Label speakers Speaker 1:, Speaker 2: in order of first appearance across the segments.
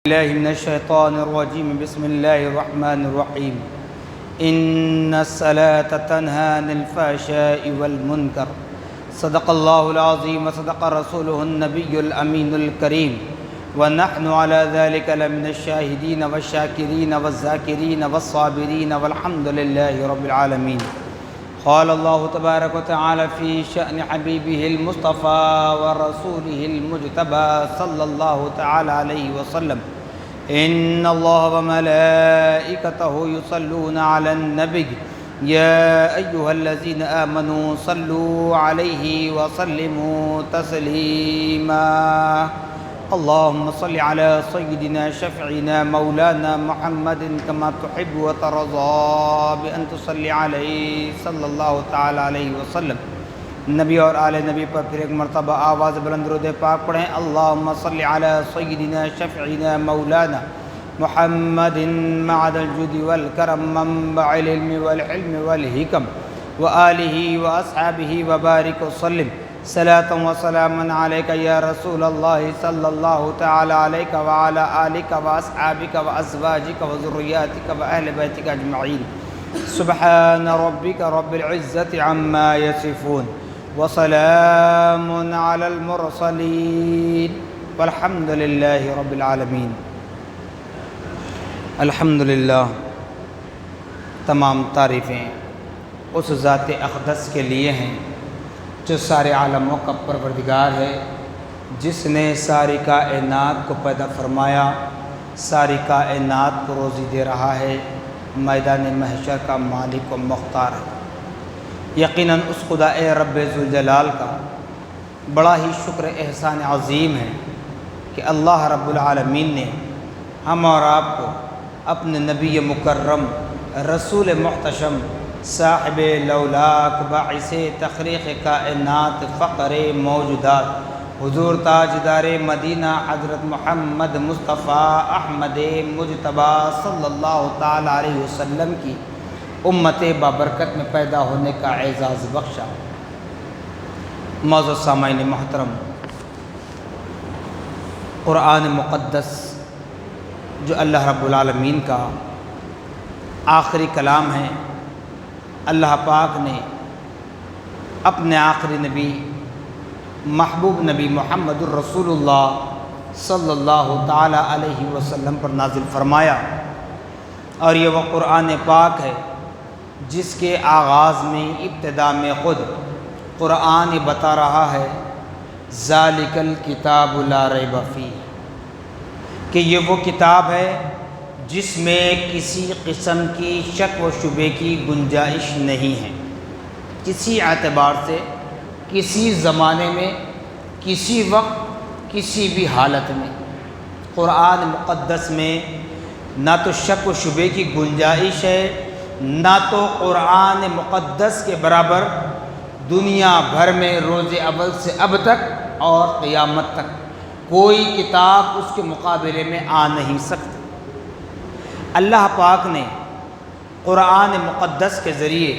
Speaker 1: الله من الشيطان الرجيم بسم الله الرحمن الرحيم إن الصلاة تنهى عن الفحشاء والمنكر صدق الله العظيم وصدق رسوله النبي الأمين الكريم ونحن على ذلك لمن الشاهدين والشاكرين والذاكرين والصابرين والحمد لله رب العالمين. قال الله تبارك وتعالى في شأن حبيبه المصطفى ورسوله المجتبى صلى الله تعالى عليه وسلم إن الله وملائكته يصلون على النبي يا أيها الذين آمنوا صلوا عليه وسلموا تسليما اللهم صل على سيدنا شفيعنا مولانا محمد كما تحب وترضى بأن تصلي عليه صلی اللہ تعالی علیہ وسلم. نبی اور آل نبی پر پھر ایک مرتبہ آواز بلند درود پاک پڑھیں. اللہم صل علی سیدنا شفیعنا مولانا محمد معد الجود والکرم منبع العلم والحلم والحکم وآلہ واصحابہ وبارک وسلم صلاۃ و سلاما علیک یا رسول اللہ صلی اللہ تعالی علیک وعلی آلک واصحابک وازواجک وذریاتک واہل بیتک اجمعین. سبحان ربک رب العزت عما یصفون وسلام علی المرسلین والحمد للہ رب العالمین. الحمدللہ تمام تعریفیں اس ذات اقدس کے لیے ہیں جو سارے عالموں کا پروردگار ہے، جس نے ساری کائنات کو پیدا فرمایا، ساری کائنات کو روزی دے رہا ہے، میدان محشر کا مالک و مختار ہے. یقیناً اس خدا رب ذوالجلال کا بڑا ہی شکر احسان عظیم ہے کہ اللہ رب العالمین نے ہم اور آپ کو اپنے نبی مکرم رسول محتشم صاحب لولاک باعث تخلیق کائنات فقر موجودات حضور تاجدار مدینہ حضرت محمد مصطفیٰ احمد مجتبیٰ صلی اللہ تعالی علیہ وسلم کی امت بابرکت میں پیدا ہونے کا اعزاز بخشا. معزز سامعین محترم، قرآن مقدس جو اللہ رب العالمین کا آخری کلام ہے، اللہ پاک نے اپنے آخری نبی محبوب نبی محمد الرسول اللہ صلی اللہ تعالی علیہ وسلم پر نازل فرمایا، اور یہ وہ قرآن پاک ہے جس کے آغاز میں ابتدا میں خود قرآن بتا رہا ہے ذالک الکتاب لا ریب فیہ، کہ یہ وہ کتاب ہے جس میں کسی قسم کی شک و شبے کی گنجائش نہیں ہے. کسی اعتبار سے کسی زمانے میں کسی وقت کسی بھی حالت میں قرآن مقدس میں نہ تو شک و شبے کی گنجائش ہے، نہ تو قرآن مقدس کے برابر دنیا بھر میں روز اول سے اب تک اور قیامت تک کوئی کتاب اس کے مقابلے میں آ نہیں سکتی. اللہ پاک نے قرآن مقدس کے ذریعے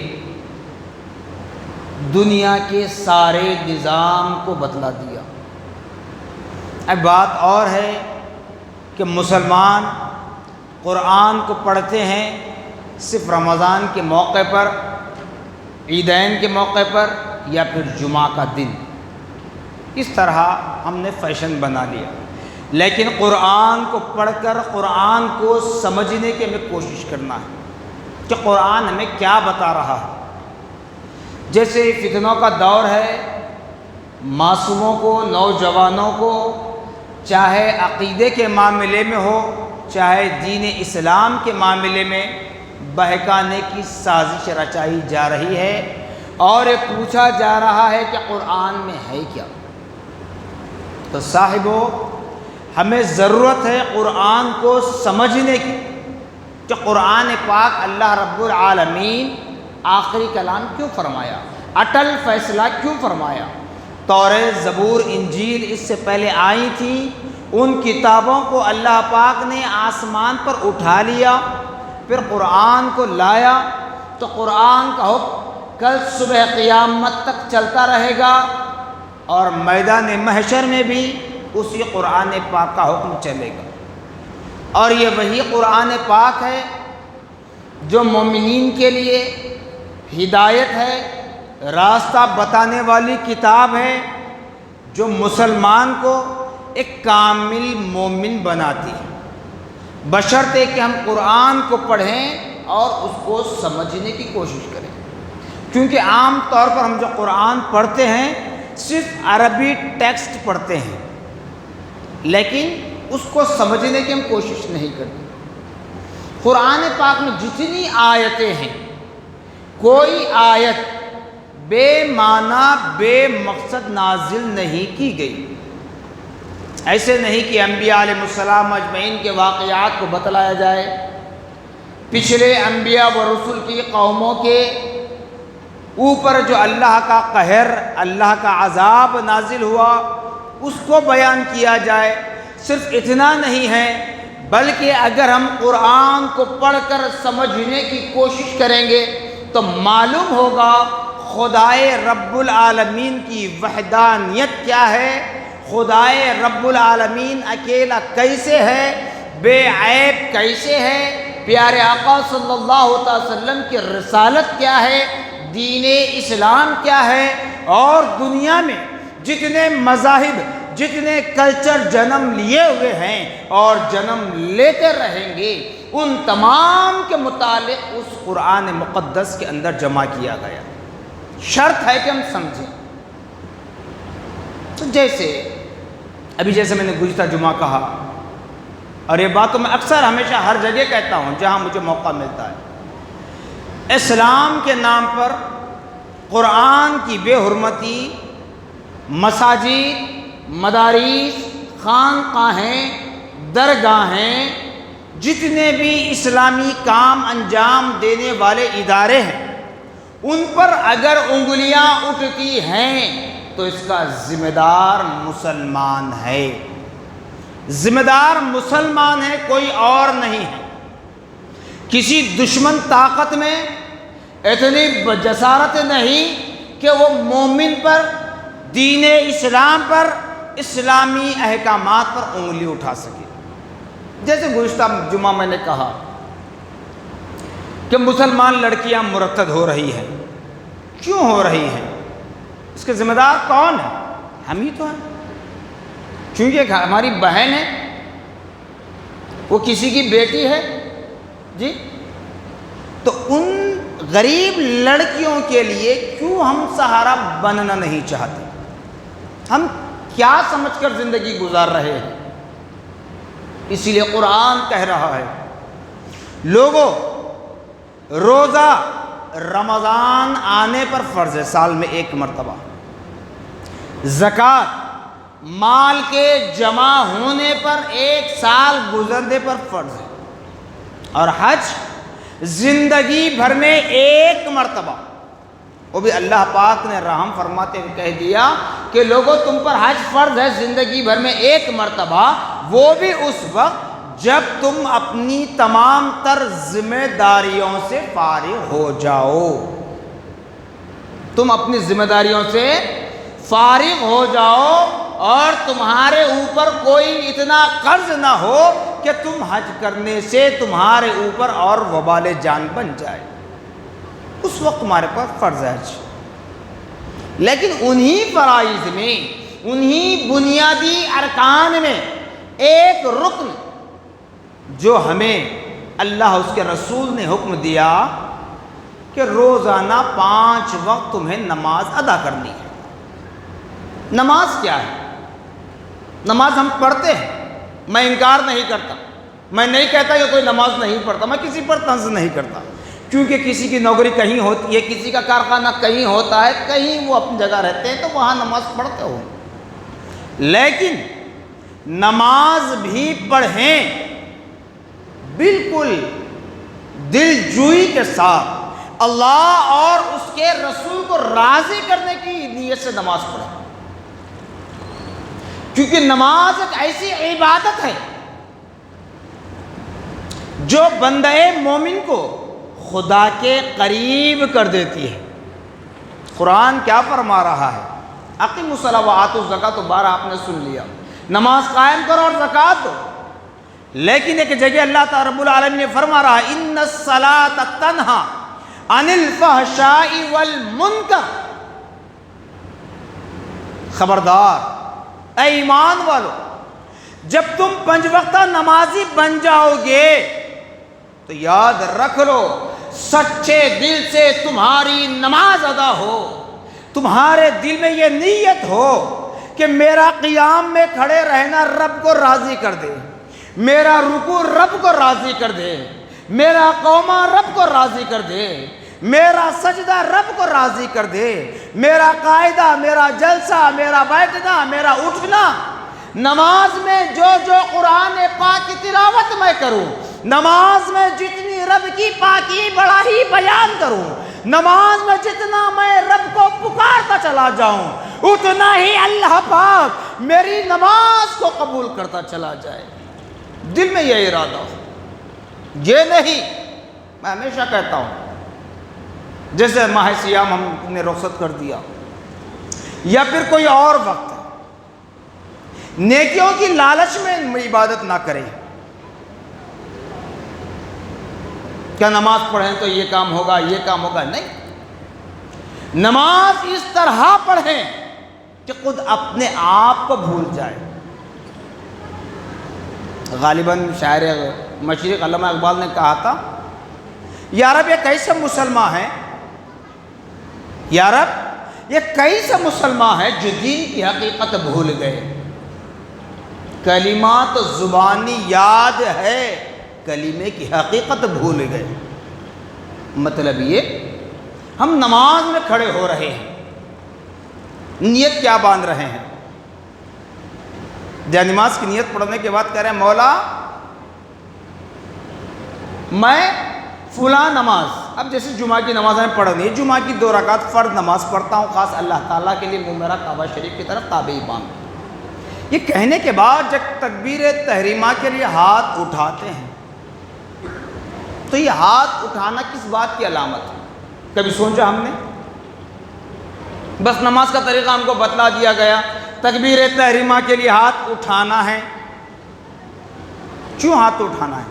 Speaker 1: دنیا کے سارے نظام کو بتلا دیا. اب بات اور ہے کہ مسلمان قرآن کو پڑھتے ہیں صرف رمضان کے موقع پر، عیدین کے موقع پر، یا پھر جمعہ کا دن. اس طرح ہم نے فیشن بنا لیا. لیکن قرآن کو پڑھ کر قرآن کو سمجھنے کی ہمیں کوشش کرنا ہے کہ قرآن ہمیں کیا بتا رہا ہے. جیسے فتنوں کا دور ہے، معصوموں کو، نوجوانوں کو، چاہے عقیدے کے معاملے میں ہو، چاہے دین اسلام کے معاملے میں، بہکانے کی سازش رچائی جا رہی ہے، اور یہ پوچھا جا رہا ہے کہ قرآن میں ہے کیا. تو صاحبو، ہمیں ضرورت ہے قرآن کو سمجھنے کی کہ قرآن پاک اللہ رب العالمین آخری کلام کیوں فرمایا، اٹل فیصلہ کیوں فرمایا. توریت، زبور، انجیل اس سے پہلے آئی تھیں، ان کتابوں کو اللہ پاک نے آسمان پر اٹھا لیا، پھر قرآن کو لایا. تو قرآن کا حکم کل صبح قیامت تک چلتا رہے گا، اور میدان محشر میں بھی اسی قرآن پاک کا حکم چلے گا. اور یہ وہی قرآن پاک ہے جو مومنین کے لیے ہدایت ہے، راستہ بتانے والی کتاب ہے، جو مسلمان کو ایک کامل مومن بناتی ہے، بشرطے کہ ہم قرآن کو پڑھیں اور اس کو سمجھنے کی کوشش کریں۔ کیونکہ عام طور پر ہم جو قرآن پڑھتے ہیں صرف عربی ٹیکسٹ پڑھتے ہیں، لیکن اس کو سمجھنے کی ہم کوشش نہیں کرتے۔ قرآن پاک میں جتنی آیتیں ہیں، کوئی آیت بے معنی بے مقصد نازل نہیں کی گئی۔ ایسے نہیں کہ انبیاء علیہ السلام اجمعین کے واقعات کو بتلایا جائے، پچھلے انبیاء و رسول کی قوموں کے اوپر جو اللہ کا قہر، اللہ کا عذاب نازل ہوا، اس کو بیان کیا جائے۔ صرف اتنا نہیں ہے، بلکہ اگر ہم قرآن کو پڑھ کر سمجھنے کی کوشش کریں گے تو معلوم ہوگا خدائے رب العالمین کی وحدانیت کیا ہے، خدائے رب العالمین اکیلا کیسے ہے، بے عیب کیسے ہے، پیارے آقا صلی اللہ علیہ وسلم کی رسالت کیا ہے، دین اسلام کیا ہے، اور دنیا میں جتنے مذاہب، جتنے کلچر جنم لیے ہوئے ہیں اور جنم لیتے رہیں گے، ان تمام کے متعلق اس قرآن مقدس کے اندر جمع کیا گیا۔ شرط ہے کہ ہم سمجھیں۔ تو جیسے میں نے گزشتہ جمعہ کہا، اور یہ بات تو میں اکثر ہمیشہ ہر جگہ کہتا ہوں جہاں مجھے موقع ملتا ہے، اسلام کے نام پر قرآن کی بے حرمتی، مساجد، مدارس، خانقاہیں، درگاہیں، جتنے بھی اسلامی کام انجام دینے والے ادارے ہیں، ان پر اگر انگلیاں اٹھتی ہیں تو اس کا ذمہ دار مسلمان ہے، ذمہ دار مسلمان ہے، کوئی اور نہیں ہے۔ کسی دشمن طاقت میں اتنی جسارت نہیں کہ وہ مومن پر، دین اسلام پر، اسلامی احکامات پر انگلی اٹھا سکے۔ جیسے گزشتہ جمعہ میں نے کہا کہ مسلمان لڑکیاں مرتد ہو رہی ہیں، کیوں ہو رہی ہیں؟ اس کے ذمہ دار کون ہے؟ ہم ہی تو ہیں، کیونکہ ہماری بہن ہے، وہ کسی کی بیٹی ہے جی، تو ان غریب لڑکیوں کے لیے کیوں ہم سہارا بننا نہیں چاہتے؟ ہم کیا سمجھ کر زندگی گزار رہے ہیں؟ اسی لیے قرآن کہہ رہا ہے، لوگوں، روزہ رمضان آنے پر فرض ہے، سال میں ایک مرتبہ۔ زکوٰۃ مال کے جمع ہونے پر، ایک سال گزرنے پر فرض ہے۔ اور حج زندگی بھر میں ایک مرتبہ، وہ بھی اللہ پاک نے رحم فرماتے ہوئے کہہ دیا کہ لوگوں تم پر حج فرض ہے زندگی بھر میں ایک مرتبہ، وہ بھی اس وقت جب تم اپنی تمام تر ذمہ داریوں سے فارغ ہو جاؤ، تم اپنی ذمہ داریوں سے فارغ ہو جاؤ اور تمہارے اوپر کوئی اتنا قرض نہ ہو کہ تم حج کرنے سے تمہارے اوپر اور وبال جان بن جائے، اس وقت تمہارے پاس فرض ہے حج۔ لیکن انہی فرائض میں، انہی بنیادی ارکان میں ایک رکن جو ہمیں اللہ اس کے رسول نے حکم دیا کہ روزانہ 5 وقت تمہیں نماز ادا کرنی ہے۔ نماز کیا ہے؟ نماز ہم پڑھتے ہیں، میں انکار نہیں کرتا، میں نہیں کہتا کہ کوئی نماز نہیں پڑھتا، میں کسی پر طنز نہیں کرتا، کیونکہ کسی کی نوکری کہیں ہوتی ہے، کسی کا کارخانہ کہیں ہوتا ہے، کہیں وہ اپنی جگہ رہتے ہیں تو وہاں نماز پڑھتے ہو، لیکن نماز بھی پڑھیں بالکل دل جوئی کے ساتھ، اللہ اور اس کے رسول کو راضی کرنے کی نیت سے نماز پڑھیں، کیونکہ نماز ایک ایسی عبادت ہے جو بندہ مومن کو خدا کے قریب کر دیتی ہے۔ قرآن کیا فرما رہا ہے؟ اقیموا الصلاۃ وآتوا الزکاۃ، تو بارہ آپ نے سن لیا، نماز قائم کرو اور زکوٰۃ دو۔ لیکن ایک جگہ اللہ تعالی رب العالمین نے فرما رہا ہے ان الصلاۃ تنہا عن الفحشاء والمنکر، خبردار اے ایمان والو، جب تم 5 وقتہ نمازی بن جاؤ گے تو یاد رکھ لو سچے دل سے تمہاری نماز ادا ہو، تمہارے دل میں یہ نیت ہو کہ میرا قیام میں کھڑے رہنا رب کو راضی کر دے، میرا رکوع رب کو راضی کر دے، میرا قومہ رب کو راضی کر دے، میرا سجدہ رب کو راضی کر دے، میرا قاعدہ، میرا جلسہ، میرا بیٹھنا، میرا اٹھنا، نماز میں جو قرآن پاک کی تلاوت میں کروں، نماز میں جتنی رب کی پاکی بڑائی بیان کروں، نماز میں جتنا میں رب کو پکارتا چلا جاؤں، اتنا ہی اللہ پاک میری نماز کو قبول کرتا چلا جائے۔ دل میں یہ ارادہ ہو، یہ نہیں، میں ہمیشہ کہتا ہوں جیسے ماہ سیام ہم نے رخصت کر دیا یا پھر کوئی اور وقت ہے، نیکیوں کی لالچ میں عبادت نہ کریں، کیا نماز پڑھیں تو یہ کام ہوگا، یہ کام ہوگا، نہیں، نماز اس طرح پڑھیں کہ خود اپنے آپ کو بھول جائے۔ غالباً شاعر مشرق علامہ اقبال نے کہا تھا، یا رب یہ کیسے مسلمان ہیں، یا رب یہ کیسے مسلمان ہیں جو دین کی حقیقت بھول گئے، کلمات زبانی یاد ہے، کلمے کی حقیقت بھول گئے۔ مطلب یہ ہم نماز میں کھڑے ہو رہے ہیں، نیت کیا باندھ رہے ہیں؟ نماز کی نیت پڑھنے کے بعد کہہ رہے ہیں مولا میں فلاں نماز، اب جیسے جمعہ کی نماز میں پڑھنی ہے، جمعہ کی 2 رکعت فرض نماز پڑھتا ہوں خاص اللہ تعالیٰ کے لیے، منہ میرا کعبہ شریف کی طرف تابعی باندھ۔ یہ کہنے کے بعد جب تکبیر تحریمہ کے لیے ہاتھ اٹھاتے ہیں تو یہ ہاتھ اٹھانا کس بات کی علامت ہے؟ کبھی سوچا ہم نے؟ بس نماز کا طریقہ ہم کو بتلا دیا گیا، تکبیر تحریمہ کے لیے ہاتھ اٹھانا ہے۔ کیوں ہاتھ اٹھانا ہے؟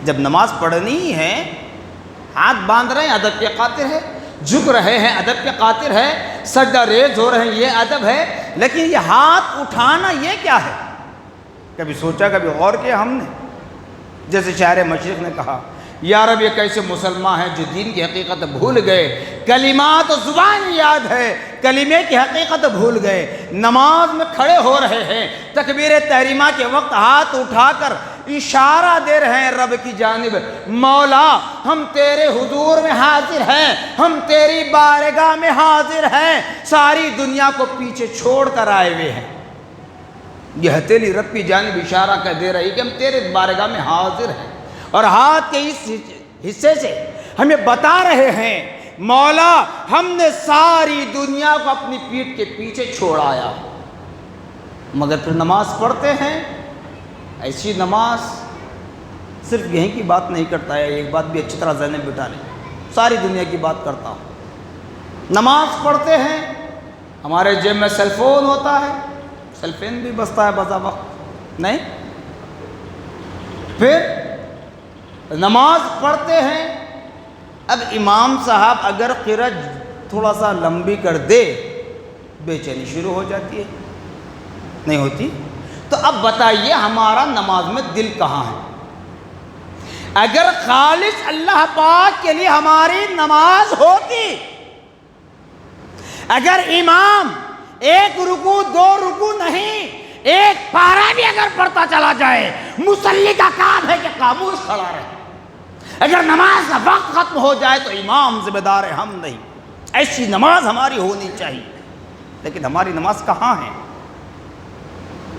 Speaker 1: جب نماز پڑھنی ہے، ہاتھ باندھ رہے ہیں ادب کے خاطر ہے، جھک رہے ہیں ادب کے خاطر ہے، سجدہ ریز ہو رہے ہیں یہ ادب ہے، لیکن یہ ہاتھ اٹھانا یہ کیا ہے؟ کبھی سوچا، کبھی غور کیا ہم نے؟ جیسے شاعر مشرق نے کہا، یا رب یہ کیسے مسلمان ہیں جو دین کی حقیقت بھول گئے، کلمات زبان یاد ہے، کلمے کی حقیقت بھول گئے، نماز میں کھڑے ہو رہے ہیں، تکبیر تحریمہ کے وقت ہاتھ اٹھا کر اشارہ دے رہے ہیں رب کی جانب، مولا ہم تیرے حضور میں حاضر ہیں، ہم تیری بارگاہ میں حاضر ہیں، ساری دنیا کو پیچھے چھوڑ کر آئے ہوئے ہیں۔ یہ ہتھیلی رب کی جانب اشارہ کر دے رہی کہ ہم تیرے بارگاہ میں حاضر ہیں، اور ہاتھ کے اس حصے سے ہمیں بتا رہے ہیں مولا ہم نے ساری دنیا کو اپنی پیٹھ کے پیچھے چھوڑایا۔ مگر پھر نماز پڑھتے ہیں، ایسی نماز صرف یہیں کی بات نہیں کرتا ہے، ایک بات بھی اچھی طرح ذہن میں بٹھا لیں، ساری دنیا کی بات کرتا ہوں۔ نماز پڑھتے ہیں، ہمارے جیب میں سیل فون ہوتا ہے، سیل فون بھی بجتا ہے بعض وقت، نہیں؟ پھر نماز پڑھتے ہیں، اب امام صاحب اگر قرأت تھوڑا سا لمبی کر دے بے چینی شروع ہو جاتی ہے، نہیں ہوتی؟ تو اب بتائیے ہمارا نماز میں دل کہاں ہے؟ اگر خالص اللہ پاک کے لیے ہماری نماز ہوتی، اگر امام 1 رکوع 2 رکوع نہیں 1 پارہ بھی اگر پڑھتا چلا جائے، مصلی کا کام ہے کہ خاموش کھڑا رہے، اگر نماز کا وقت ختم ہو جائے تو امام ذمہ دار ہے، ہم نہیں۔ ایسی نماز ہماری ہونی چاہیے، لیکن ہماری نماز کہاں ہے؟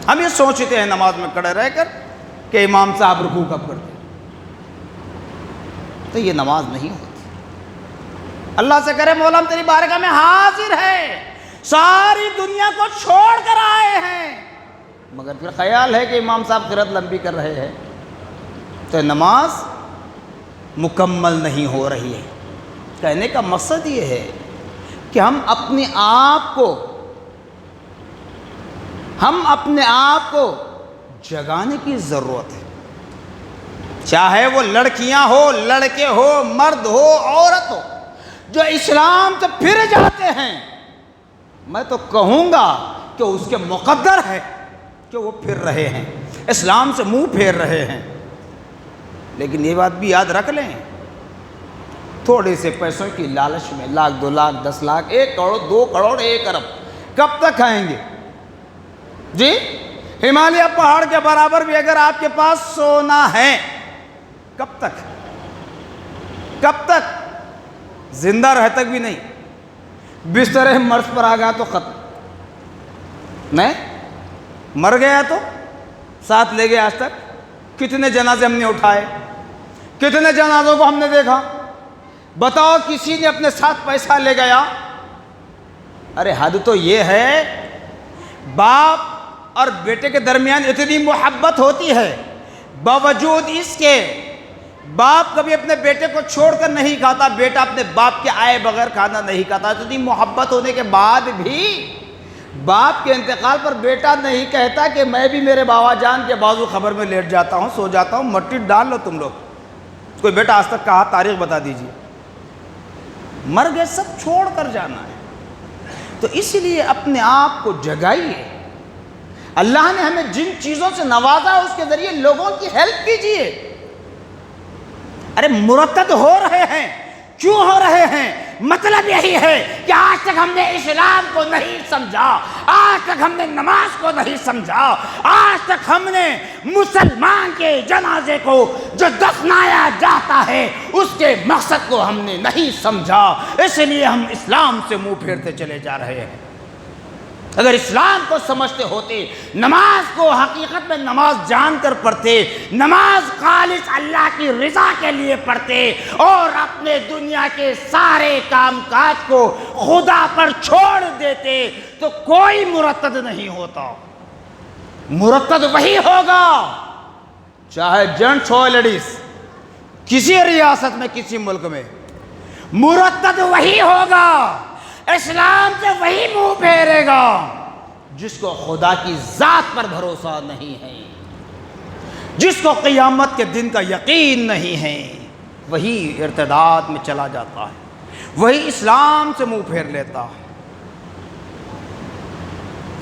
Speaker 1: ہم یہ سوچتے ہیں نماز میں کھڑے رہ کر کہ امام صاحب رکوع کب کرتے، تو یہ نماز نہیں ہوتی۔ اللہ سے کرے مولا ہم تیری بارگاہ میں حاضر ہیں، ساری دنیا کو چھوڑ کر آئے ہیں، مگر پھر خیال ہے کہ امام صاحب قرأت لمبی کر رہے ہیں، تو نماز مکمل نہیں ہو رہی ہے۔ کہنے کا مقصد یہ ہے کہ ہم اپنے آپ کو جگانے کی ضرورت ہے، چاہے وہ لڑکیاں ہو، لڑکے ہو، مرد ہو، عورت ہو، جو اسلام سے پھر جاتے ہیں، میں تو کہوں گا کہ اس کے مقدر ہے کہ وہ پھر رہے ہیں، اسلام سے منہ پھیر رہے ہیں۔ لیکن یہ بات بھی یاد رکھ لیں، تھوڑے سے پیسوں کی لالچ میں 1 لاکھ 2 لاکھ 10 لاکھ 1 کروڑ 2 کروڑ 1 ارب کب تک کھائیں گے؟ جی، ہمالیہ پہاڑ کے برابر بھی اگر آپ کے پاس سونا ہے، کب تک؟ کب تک؟ زندہ رہ تک بھی نہیں، بستر مرض پر آ گیا تو ختم، نہیں مر گیا تو ساتھ لے گئے۔ آج تک کتنے جنازے ہم نے اٹھائے، کتنے جنازوں کو ہم نے دیکھا؟ بتاؤ کسی نے اپنے ساتھ پیسہ لے گیا؟ ارے حد تو یہ ہے، باپ اور بیٹے کے درمیان اتنی محبت ہوتی ہے، باوجود اس کے باپ کبھی اپنے بیٹے کو چھوڑ کر نہیں کھاتا، بیٹا اپنے باپ کے آئے بغیر کھانا نہیں کھاتا۔ اتنی محبت ہونے کے بعد بھی باپ کے انتقال پر بیٹا نہیں کہتا کہ میں بھی میرے بابا جان کے بازو خبر میں لیٹ جاتا ہوں، سو جاتا ہوں، مٹی ڈال لو تم لوگ۔ کوئی بیٹا آج تک کہا؟ تاریخ بتا دیجیے۔ مر گئے، سب چھوڑ کر جانا ہے۔ تو اسی لیے اپنے آپ کو جگائیے، اللہ نے ہمیں جن چیزوں سے نوازا اس کے ذریعے لوگوں کی ہیلپ کیجیے۔ ارے مرتد ہو رہے ہیں، کیوں ہو رہے ہیں؟ مطلب یہی ہے کہ آج تک ہم نے اسلام کو نہیں سمجھا، آج تک ہم نے نماز کو نہیں سمجھا، آج تک ہم نے مسلمان کے جنازے کو جو دفنایا جاتا ہے اس کے مقصد کو ہم نے نہیں سمجھا، اس لیے ہم اسلام سے منہ پھیرتے چلے جا رہے ہیں۔ اگر اسلام کو سمجھتے ہوتے، نماز کو حقیقت میں نماز جان کر پڑھتے، نماز خالص اللہ کی رضا کے لیے پڑھتے اور اپنے دنیا کے سارے کام کاج کو خدا پر چھوڑ دیتے تو کوئی مرتد نہیں ہوتا۔ مرتد وہی ہوگا، چاہے جینٹس ہو لیڈیز، کسی ریاست میں کسی ملک میں، مرتد وہی ہوگا، اسلام سے وہی منہ پھیرے گا جس کو خدا کی ذات پر بھروسہ نہیں ہے، جس کو قیامت کے دن کا یقین نہیں ہے، وہی ارتداد میں چلا جاتا ہے، وہی اسلام سے منہ پھیر لیتا ہے۔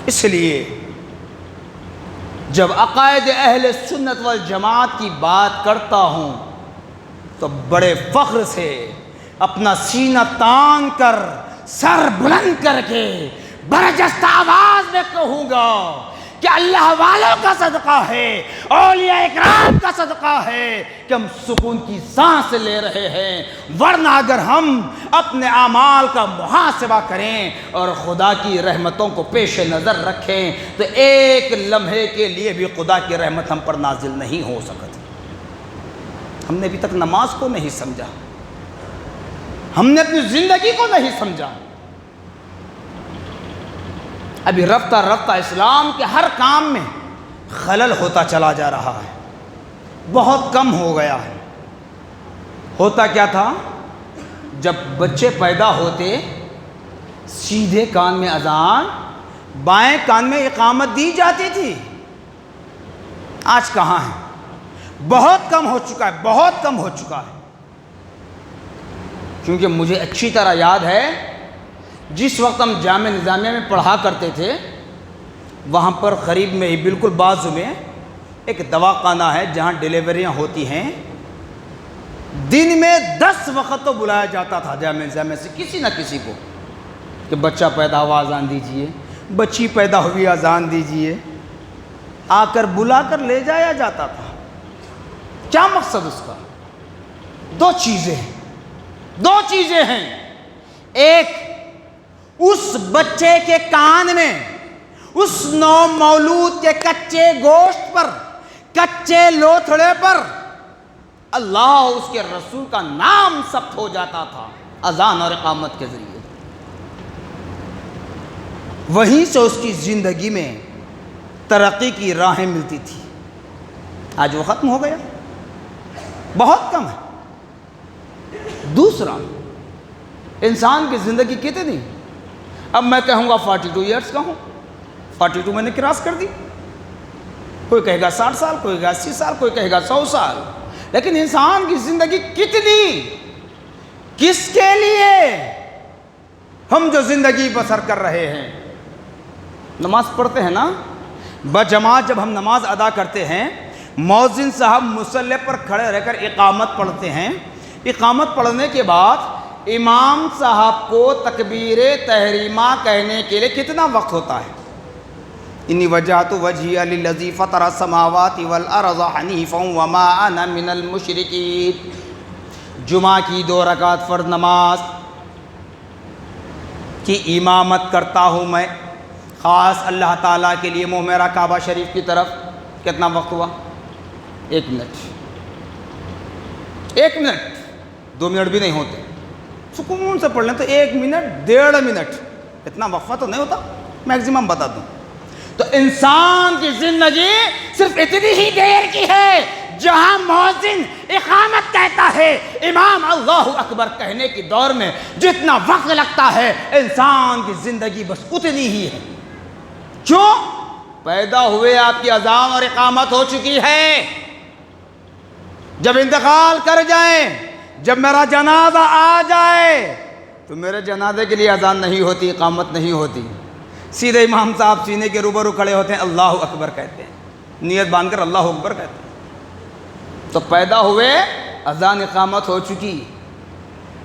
Speaker 1: اس لیے جب عقائد اہل سنت والجماعت کی بات کرتا ہوں تو بڑے فخر سے اپنا سینہ تان کر، سر بلند کر کے برجستہ آواز میں کہوں گا کہ اللہ والوں کا صدقہ ہے، اولیاء اکرام کا صدقہ ہے کہ ہم سکون کی سانس لے رہے ہیں، ورنہ اگر ہم اپنے اعمال کا محاسبہ کریں اور خدا کی رحمتوں کو پیش نظر رکھیں تو ایک لمحے کے لیے بھی خدا کی رحمت ہم پر نازل نہیں ہو سکتی۔ ہم نے ابھی تک نماز کو نہیں سمجھا، ہم نے اپنی زندگی کو نہیں سمجھا، ابھی رفتہ رفتہ اسلام کے ہر کام میں خلل ہوتا چلا جا رہا ہے، بہت کم ہو گیا ہے۔ ہوتا کیا تھا؟ جب بچے پیدا ہوتے سیدھے کان میں اذان، بائیں کان میں اقامت دی جاتی تھی، آج کہاں ہے؟ بہت کم ہو چکا ہے، بہت کم ہو چکا ہے۔ کیونکہ مجھے اچھی طرح یاد ہے جس وقت ہم جامعہ نظامیہ میں پڑھا کرتے تھے، وہاں پر قریب میں ہی بالکل بازو میں ایک دواخانہ ہے جہاں ڈیلیوریاں ہوتی ہیں۔ دن میں 10 وقت تو بلایا جاتا تھا جامعہ نظامیہ سے کسی نہ کسی کو کہ بچہ پیدا ہوا اذان دیجئے، بچی پیدا ہوئی اذان دیجئے، آ کر بلا کر لے جایا جاتا تھا۔ کیا مقصد اس کا؟ دو چیزیں ہیں، ایک اس بچے کے کان میں، اس نو مولود کے کچے گوشت پر، کچے لوتھڑے پر اللہ اس کے رسول کا نام ثبت ہو جاتا تھا اذان اور اقامت کے ذریعے، وہیں سے اس کی زندگی میں ترقی کی راہیں ملتی تھی۔ آج وہ ختم ہو گیا، بہت کم ہے۔ دوسرا، انسان کی زندگی کتنی؟ اب میں کہوں گا 42 ایئرس کا ہوں، 42 میں نے کراس کر دی، کوئی کہے گا 60 سال، کوئی کہے گا 80 سال، کوئی کہے گا 100 سال، لیکن انسان کی زندگی کتنی، کس کے لیے ہم جو زندگی بسر کر رہے ہیں؟ نماز پڑھتے ہیں نا بجماعت، جب ہم نماز ادا کرتے ہیں مؤذن صاحب مصلی پر کھڑے رہ کر اقامت پڑھتے ہیں، اقامت پڑھنے کے بعد امام صاحب کو تکبیر تحریمہ کہنے کے لیے کتنا وقت ہوتا ہے؟ انی وجہت وجہی للذی فطر السماوات والارض حنیفا وما انا من المشرکین۔ جمعہ کی 2 رکعت فرض نماز کی امامت کرتا ہوں میں خاص اللہ تعالیٰ کے لیے، منہ میرا کعبہ شریف کی طرف۔ کتنا وقت ہوا؟ 1 منٹ، 1 منٹ، 2 منٹ بھی نہیں ہوتے، سکون سے پڑھ لیں تو 1 منٹ 1.5 منٹ، اتنا وقفہ تو نہیں ہوتا، میکسیمم بتا دوں۔ تو انسان کی زندگی صرف اتنی ہی دیر کی ہے جہاں مؤذن اقامت کہتا ہے، امام اللہ اکبر کہنے کی دور میں جتنا وقت لگتا ہے انسان کی زندگی بس اتنی ہی ہے۔ کیوں؟ پیدا ہوئے آپ کی اذان اور اقامت ہو چکی ہے، جب انتقال کر جائیں، جب میرا جنازہ آ جائے تو میرے جنازے کے لیے اذان نہیں ہوتی، اقامت نہیں ہوتی، سیدھے امام صاحب سینے کے روبرو کھڑے ہوتے ہیں، اللہ اکبر کہتے ہیں، نیت باندھ کر اللہ اکبر کہتے ہیں۔ تو پیدا ہوئے اذان اقامت ہو چکی،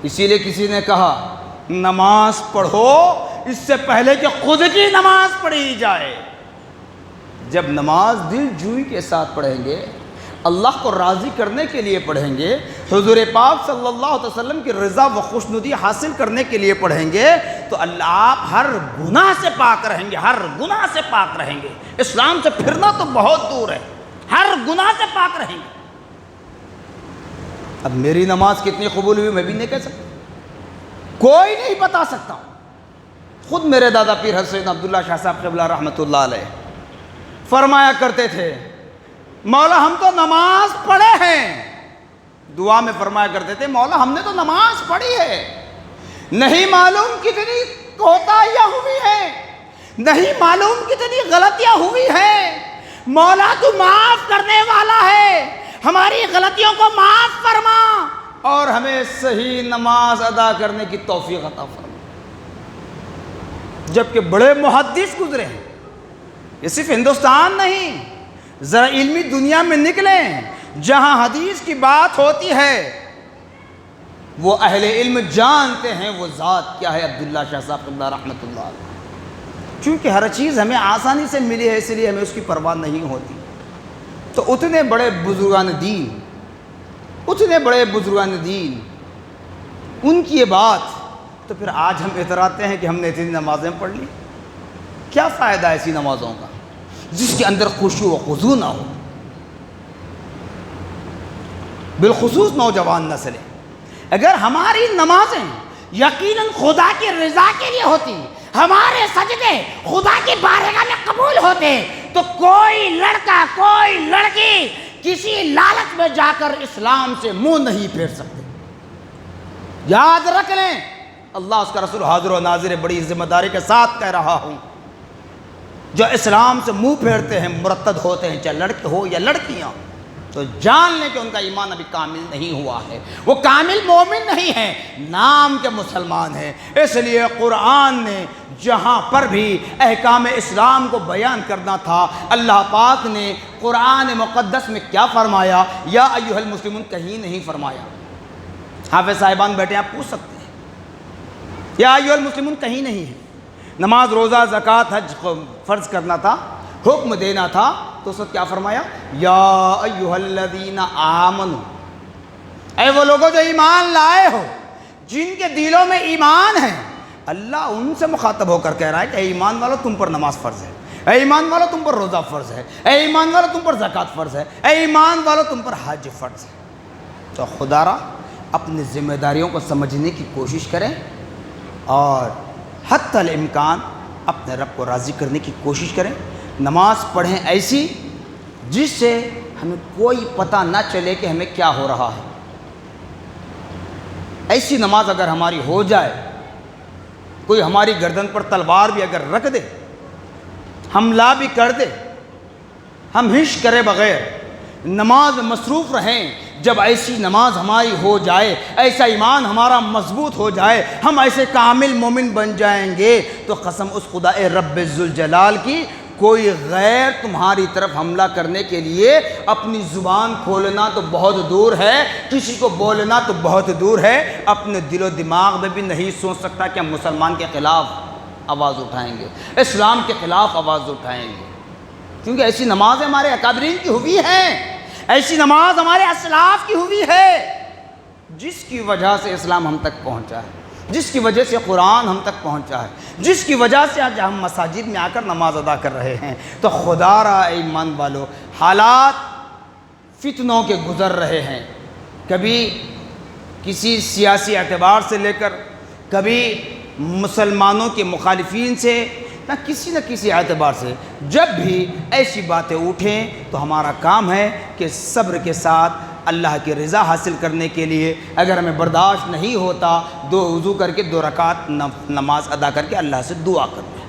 Speaker 1: اسی لیے کسی نے کہا نماز پڑھو اس سے پہلے کہ خود کی نماز پڑھی جائے۔ جب نماز دل جوئی کے ساتھ پڑھیں گے، اللہ کو راضی کرنے کے لیے پڑھیں گے، حضور پاک صلی اللہ علیہ وسلم کی رضا و خوشنودی حاصل کرنے کے لیے پڑھیں گے تو اللہ آپ ہر گناہ سے پاک رہیں گے، ہر گناہ سے پاک رہیں گے۔ اسلام سے پھرنا تو بہت دور ہے، ہر گناہ سے پاک رہیں گے۔ اب میری نماز کتنی قبول ہوئی میں بھی نہیں کہہ سکتا، کوئی نہیں بتا سکتا۔ خود میرے دادا پیر حسین عبداللہ شاہ صاحب قبلہ رحمۃ اللہ علیہ فرمایا کرتے تھے، مولا ہم تو نماز پڑھے ہیں، دعا میں فرمایا کرتے تھے مولا ہم نے تو نماز پڑھی ہے، نہیں معلوم کتنی کوتاہیاں ہوئی ہیں، نہیں معلوم کتنی غلطیاں ہوئی ہیں، مولا تو معاف کرنے والا ہے، ہماری غلطیوں کو معاف فرما اور ہمیں صحیح نماز ادا کرنے کی توفیق عطا فرما۔ جبکہ بڑے محدث گزرے ہیں، یہ صرف ہندوستان نہیں، ذرا علمی دنیا میں نکلیں، جہاں حدیث کی بات ہوتی ہے وہ اہل علم جانتے ہیں وہ ذات کیا ہے، عبداللہ شاہ صاحب اللہ رحمۃ اللہ علیہ۔ چونکہ ہر چیز ہمیں آسانی سے ملی ہے اس لیے ہمیں اس کی پرواہ نہیں ہوتی۔ تو اتنے بڑے بزرگان دین، اتنے بڑے بزرگان دین، ان کی یہ بات، تو پھر آج ہم اتراتے ہیں کہ ہم نے اتنی نمازیں پڑھ لی۔ کیا فائدہ ہے ایسی نمازوں کا جس کے اندر خشوع و خضوع نہ ہو؟ بالخصوص نوجوان نسلیں، اگر ہماری نمازیں یقیناً خدا کی رضا کے لیے ہوتی، ہمارے سجدے خدا کی بارگاہ میں قبول ہوتے، تو کوئی لڑکا کوئی لڑکی کسی لالچ میں جا کر اسلام سے منہ نہیں پھیر سکتے۔ یاد رکھ لیں، اللہ اس کا رسول حاضر و ناظر بڑی ذمہ داری کے ساتھ کہہ رہا ہوں، جو اسلام سے منہ پھیرتے ہیں مرتد ہوتے ہیں، چاہے لڑکے ہو یا لڑکیاں، تو جان لیں کہ ان کا ایمان ابھی کامل نہیں ہوا ہے، وہ کامل مومن نہیں ہے، نام کے مسلمان ہیں۔ اس لیے قرآن نے جہاں پر بھی احکام اسلام کو بیان کرنا تھا، اللہ پاک نے قرآن مقدس میں کیا فرمایا؟ یا ایھا المسلمون کہیں نہیں فرمایا۔ حافظ صاحبان بیٹھے آپ پوچھ سکتے ہیں، یا ایھا المسلمون کہیں نہیں ہے۔ نماز روزہ زکوٰۃ حج فرض کرنا تھا، حکم دینا تھا، تو اس وقت کیا فرمایا؟ یا ایھا الذین آمنوا، اے وہ لوگوں جو ایمان لائے ہو، جن کے دلوں میں ایمان ہے۔ اللہ ان سے مخاطب ہو کر کہہ رہا ہے کہ اے ایمان والو تم پر نماز فرض ہے، اے ایمان والو تم پر روزہ فرض ہے، اے ایمان والو تم پر زکوٰۃ فرض ہے، اے ایمان والو تم پر حج فرض ہے۔ تو خدا را اپنی ذمہ داریوں کو سمجھنے کی کوشش کریں اور حتی الامکان اپنے رب کو راضی کرنے کی کوشش کریں۔ نماز پڑھیں ایسی جس سے ہمیں کوئی پتہ نہ چلے کہ ہمیں کیا ہو رہا ہے۔ ایسی نماز اگر ہماری ہو جائے، کوئی ہماری گردن پر تلوار بھی اگر رکھ دے، حملہ بھی کر دے، ہم ہش کرے بغیر نماز میں مصروف رہیں. جب ایسی نماز ہماری ہو جائے، ایسا ایمان ہمارا مضبوط ہو جائے، ہم ایسے کامل مومن بن جائیں گے تو قسم اس خدا رب ذوالجلال کی، کوئی غیر تمہاری طرف حملہ کرنے کے لیے اپنی زبان کھولنا تو بہت دور ہے، کسی کو بولنا تو بہت دور ہے، اپنے دل و دماغ میں بھی نہیں سوچ سکتا کہ ہم مسلمان کے خلاف آواز اٹھائیں گے، اسلام کے خلاف آواز اٹھائیں گے. کیونکہ ایسی نماز ہمارے اکابرین کی ہوئی ہیں، ایسی نماز ہمارے اسلاف کی ہوئی ہے، جس کی وجہ سے اسلام ہم تک پہنچا ہے، جس کی وجہ سے قرآن ہم تک پہنچا ہے، جس کی وجہ سے آج ہم مساجد میں آ کر نماز ادا کر رہے ہیں. تو خدا را ایمان والو، حالات فتنوں کے گزر رہے ہیں، کبھی کسی سیاسی اعتبار سے لے کر، کبھی مسلمانوں کے مخالفین سے، نہ کسی اعتبار سے. جب بھی ایسی باتیں اٹھیں تو ہمارا کام ہے کہ صبر کے ساتھ اللہ کی رضا حاصل کرنے کے لیے، اگر ہمیں برداشت نہیں ہوتا، وضو کر کے 2 رکعت نماز ادا کر کے اللہ سے دعا کرنا ہے.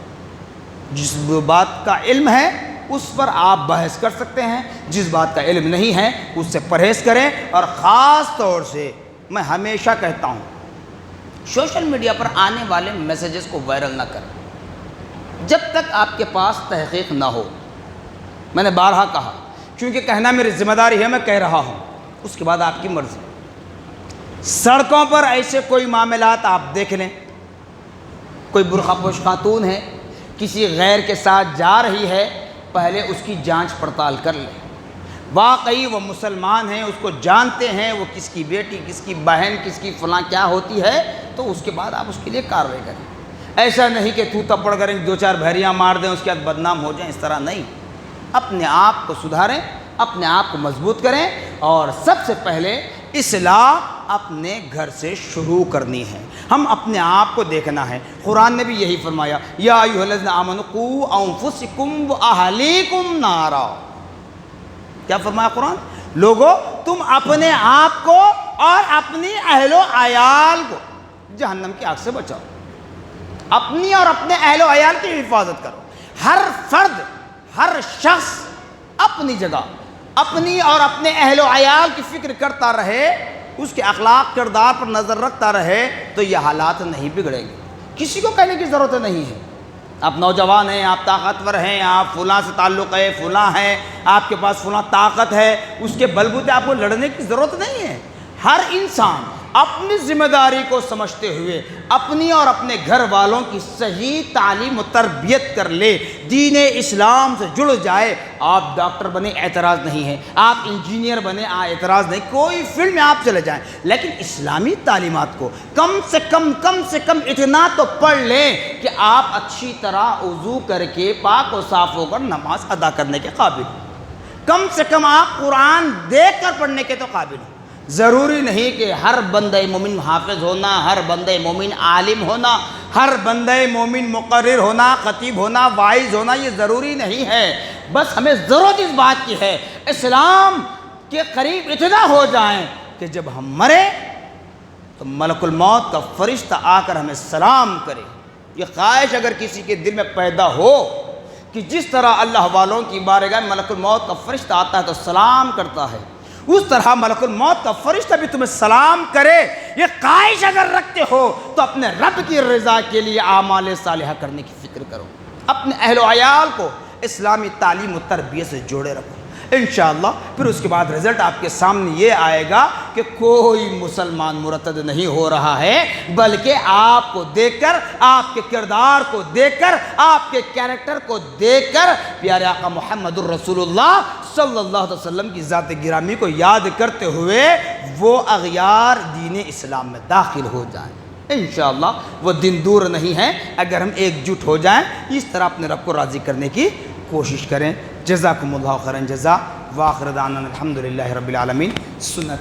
Speaker 1: جس بات کا علم ہے اس پر آپ بحث کر سکتے ہیں، جس بات کا علم نہیں ہے اس سے پرہیز کریں. اور خاص طور سے میں ہمیشہ کہتا ہوں، سوشل میڈیا پر آنے والے میسیجز کو وائرل نہ کریں جب تک آپ کے پاس تحقیق نہ ہو. میں نے بارہا کہا، کیونکہ کہنا میری ذمہ داری ہے، میں کہہ رہا ہوں، اس کے بعد آپ کی مرضی. سڑکوں پر ایسے کوئی معاملات آپ دیکھ لیں، کوئی برقع پوش خاتون ہے، کسی غیر کے ساتھ جا رہی ہے، پہلے اس کی جانچ پڑتال کر لیں. واقعی وہ مسلمان ہیں، اس کو جانتے ہیں، وہ کس کی بیٹی، کس کی بہن، کس کی فلاں کیا ہوتی ہے، تو اس کے بعد آپ اس کے لیے کارروائی کریں. ایسا نہیں کہ تو تپڑ کریں، 2-4 بھیریاں مار دیں، اس کے بعد بدنام ہو جائیں، اس طرح نہیں. اپنے آپ کو سدھاریں، اپنے آپ کو مضبوط کریں، اور سب سے پہلے اصلاح اپنے گھر سے شروع کرنی ہے. ہم اپنے آپ کو دیکھنا ہے. قرآن نے بھی یہی فرمایا، یا ایھا الذین آمنوا قوا انفسکم واہلیکم نارا. کیا فرمایا قرآن؟ لوگو تم اپنے آپ کو اور اپنی اہل و عیال کو جہنم کی آگ سے بچاؤ. اپنی اور اپنے اہل و عیال کی حفاظت کرو. ہر فرد، ہر شخص اپنی جگہ اپنی اور اپنے اہل و عیال کی فکر کرتا رہے، اس کے اخلاق کردار پر نظر رکھتا رہے، تو یہ حالات نہیں بگڑیں گے. کسی کو کہنے کی ضرورت نہیں ہے. آپ نوجوان ہیں، آپ طاقتور ہیں، آپ فلاں سے تعلق ہے، فلاں ہیں، آپ کے پاس فلاں طاقت ہے، اس کے بلبوتے آپ کو لڑنے کی ضرورت نہیں ہے. ہر انسان اپنی ذمہ داری کو سمجھتے ہوئے اپنی اور اپنے گھر والوں کی صحیح تعلیم و تربیت کر لے، دین اسلام سے جڑ جائے. آپ ڈاکٹر بنے، اعتراض نہیں ہے، آپ انجینئر بنے، اعتراض نہیں، کوئی فیلڈ میں آپ چلے جائیں، لیکن اسلامی تعلیمات کو کم سے کم اتنا تو پڑھ لیں کہ آپ اچھی طرح وضو کر کے پاک و صاف ہو کر نماز ادا کرنے کے قابل ہوں. کم سے کم آپ قرآن دیکھ کر پڑھنے کے تو قابل ہوں. ضروری نہیں کہ ہر بندہ مومن حافظ ہونا، ہر بندہ مومن عالم ہونا، ہر بندہ مومن مقرر ہونا، خطیب ہونا، واعظ ہونا، یہ ضروری نہیں ہے. بس ہمیں ضرورت اس بات کی ہے اسلام کے قریب اتنا ہو جائیں کہ جب ہم مریں تو ملک الموت کا فرشتہ آ کر ہمیں سلام کرے. یہ خواہش اگر کسی کے دل میں پیدا ہو کہ جس طرح اللہ والوں کی بارگاہ میں ملک الموت کا فرشتہ آتا ہے تو سلام کرتا ہے، اس طرح ملک الموت کا فرشتہ بھی تمہیں سلام کرے، یہ خواہش اگر رکھتے ہو تو اپنے رب کی رضا کے لیے اعمال صالحہ کرنے کی فکر کرو. اپنے اہل و عیال کو اسلامی تعلیم و تربیت سے جوڑے رکھو. انشاءاللہ پھر اس کے بعد رزلٹ آپ کے سامنے یہ آئے گا کہ کوئی مسلمان مرتد نہیں ہو رہا ہے، بلکہ آپ کو دیکھ کر، آپ کے کردار کو دیکھ کر، آپ کے کیریکٹر کو دیکھ کر پیارے آقا محمد الرسول اللہ صلی اللہ علیہ وسلم کی ذات گرامی کو یاد کرتے ہوئے وہ اغیار دین اسلام میں داخل ہو جائیں. انشاءاللہ وہ دن دور نہیں ہے اگر ہم ایک جٹ ہو جائیں، اس طرح اپنے رب کو راضی کرنے کی کوشش کریں. جزاکم اللہ خیرا جزا، وآخر دعوانا الحمدللہ رب العالمین. سنت